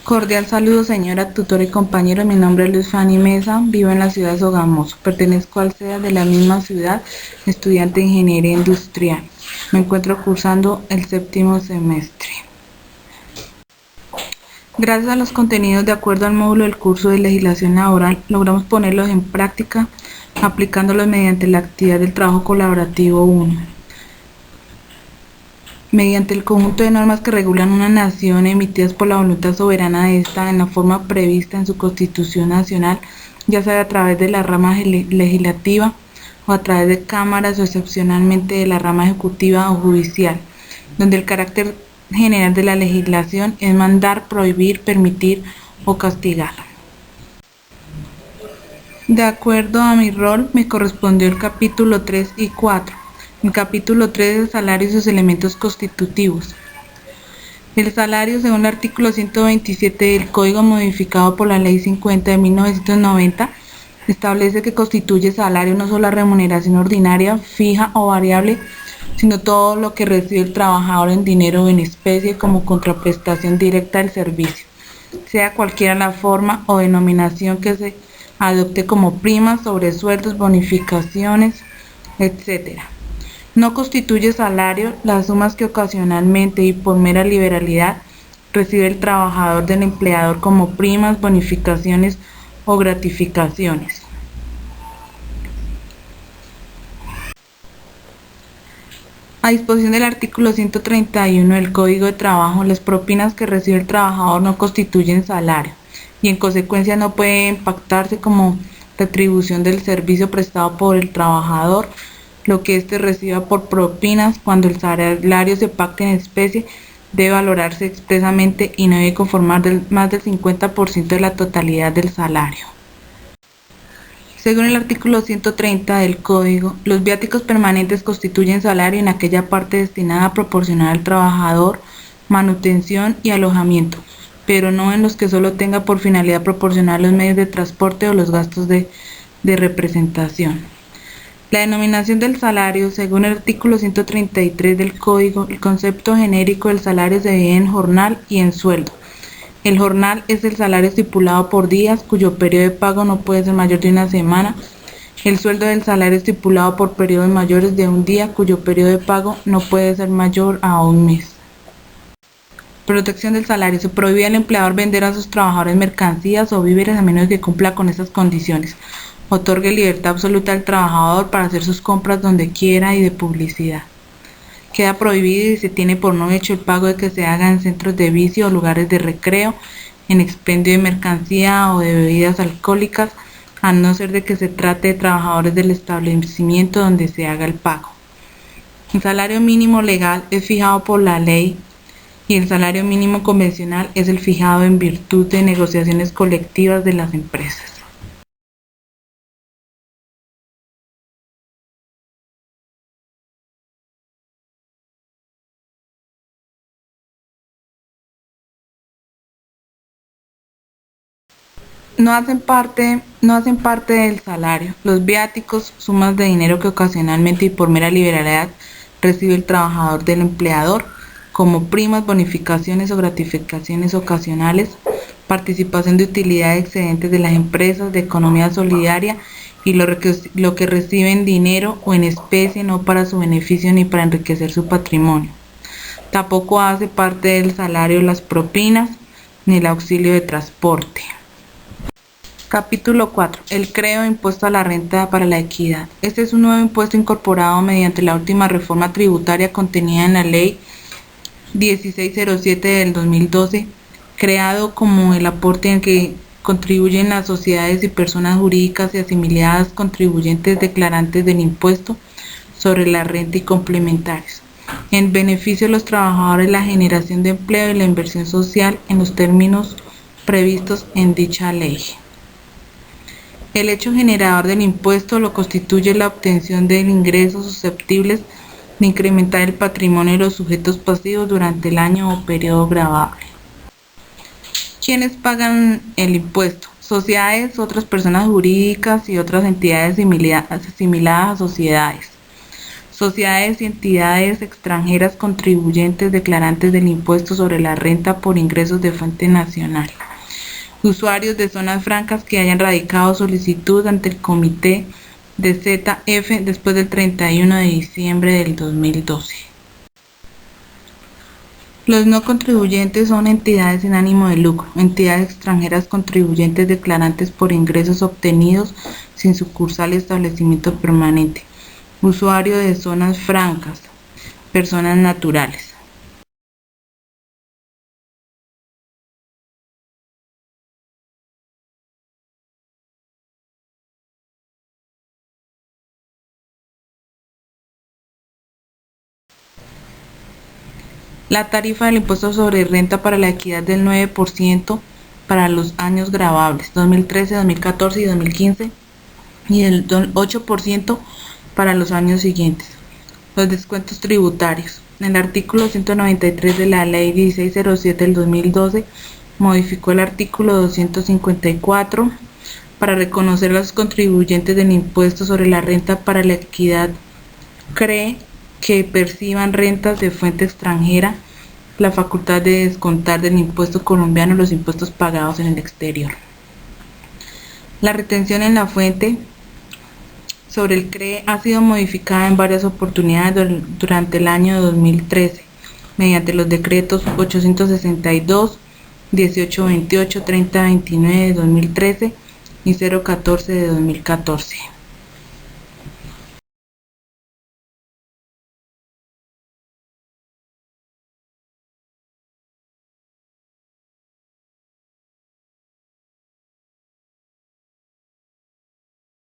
Cordial saludo, señora, tutora y compañero. Mi nombre es Luz Fanny Mesa, vivo en la ciudad de Sogamoso. Pertenezco al SEA de la misma ciudad, estudiante de Ingeniería Industrial. Me encuentro cursando el 7º semestre. Gracias a los contenidos de acuerdo al módulo del curso de legislación laboral, logramos ponerlos en práctica aplicándolos mediante la actividad del trabajo colaborativo 1. Mediante el conjunto de normas que regulan una nación emitidas por la voluntad soberana de esta en la forma prevista en su Constitución Nacional, ya sea a través de la rama legislativa o a través de cámaras o excepcionalmente de la rama ejecutiva o judicial, donde el carácter general de la legislación es mandar, prohibir, permitir o castigar. De acuerdo a mi rol, me correspondió el capítulo 3 y 4. El capítulo 3 es el salario y sus elementos constitutivos. El salario, según el artículo 127 del Código modificado por la Ley 50 de 1990, establece que constituye salario no solo la remuneración ordinaria, fija o variable, sino todo lo que recibe el trabajador en dinero o en especie como contraprestación directa del servicio, sea cualquiera la forma o denominación que se adopte como primas, sobresueldos, bonificaciones, etc. No constituye salario las sumas que ocasionalmente y por mera liberalidad recibe el trabajador del empleador como primas, bonificaciones o gratificaciones. A disposición del artículo 131 del Código de Trabajo, las propinas que recibe el trabajador no constituyen salario y en consecuencia no pueden pactarse como retribución del servicio prestado por el trabajador. Lo que éste reciba por propinas cuando el salario se pacte en especie debe valorarse expresamente y no debe conformar más del 50% de la totalidad del salario. Según el artículo 130 del Código, los viáticos permanentes constituyen salario en aquella parte destinada a proporcionar al trabajador manutención y alojamiento, pero no en los que solo tenga por finalidad proporcionar los medios de transporte o los gastos de representación. La denominación del salario, según el artículo 133 del Código, el concepto genérico del salario se divide en jornal y en sueldo. El jornal es el salario estipulado por días, cuyo periodo de pago no puede ser mayor de una semana. El sueldo del salario estipulado por periodos mayores de un día, cuyo periodo de pago no puede ser mayor a un mes. Protección del salario. Se prohíbe al empleador vender a sus trabajadores mercancías o víveres a menos que cumpla con estas condiciones. Otorgue libertad absoluta al trabajador para hacer sus compras donde quiera y de publicidad. Queda prohibido y se tiene por no hecho el pago de que se haga en centros de vicio o lugares de recreo, en expendio de mercancía o de bebidas alcohólicas, a no ser de que se trate de trabajadores del establecimiento donde se haga el pago. El salario mínimo legal es fijado por la ley y el salario mínimo convencional es el fijado en virtud de negociaciones colectivas de las empresas. No hacen parte del salario. Los viáticos, sumas de dinero que ocasionalmente y por mera liberalidad recibe el trabajador del empleador, como primas, bonificaciones o gratificaciones ocasionales, participación de utilidades excedentes de las empresas, de economía solidaria y lo que recibe en dinero o en especie, no para su beneficio ni para enriquecer su patrimonio. Tampoco hace parte del salario las propinas ni el auxilio de transporte. Capítulo 4. El creo impuesto a la renta para la equidad. Este es un nuevo impuesto incorporado mediante la última reforma tributaria contenida en la Ley 1607 del 2012, creado como el aporte en que contribuyen las sociedades y personas jurídicas y asimiladas contribuyentes declarantes del impuesto sobre la renta y complementarios, en beneficio de los trabajadores, la generación de empleo y la inversión social en los términos previstos en dicha ley. El hecho generador del impuesto lo constituye la obtención de ingresos susceptibles de incrementar el patrimonio de los sujetos pasivos durante el año o periodo gravable. ¿Quiénes pagan el impuesto? Sociedades, otras personas jurídicas y otras entidades asimiladas a sociedades. Sociedades y entidades extranjeras contribuyentes declarantes del impuesto sobre la renta por ingresos de fuente nacional. Usuarios de zonas francas que hayan radicado solicitud ante el comité de ZF después del 31 de diciembre del 2012. Los no contribuyentes son entidades sin ánimo de lucro, entidades extranjeras contribuyentes declarantes por ingresos obtenidos sin sucursal y establecimiento permanente. Usuario de zonas francas, personas naturales. La tarifa del impuesto sobre renta para la equidad del 9% para los años gravables 2013, 2014 y 2015 y del 8% para los años siguientes. Los descuentos tributarios. El artículo 193 de la Ley 1607 del 2012 modificó el artículo 254 para reconocer a los contribuyentes del impuesto sobre la renta para la equidad CRE que perciban rentas de fuente extranjera la facultad de descontar del impuesto colombiano los impuestos pagados en el exterior. La retención en la fuente sobre el CRE ha sido modificada en varias oportunidades durante el año 2013 mediante los decretos 862, 1828, 3029 de 2013 y 014 de 2014.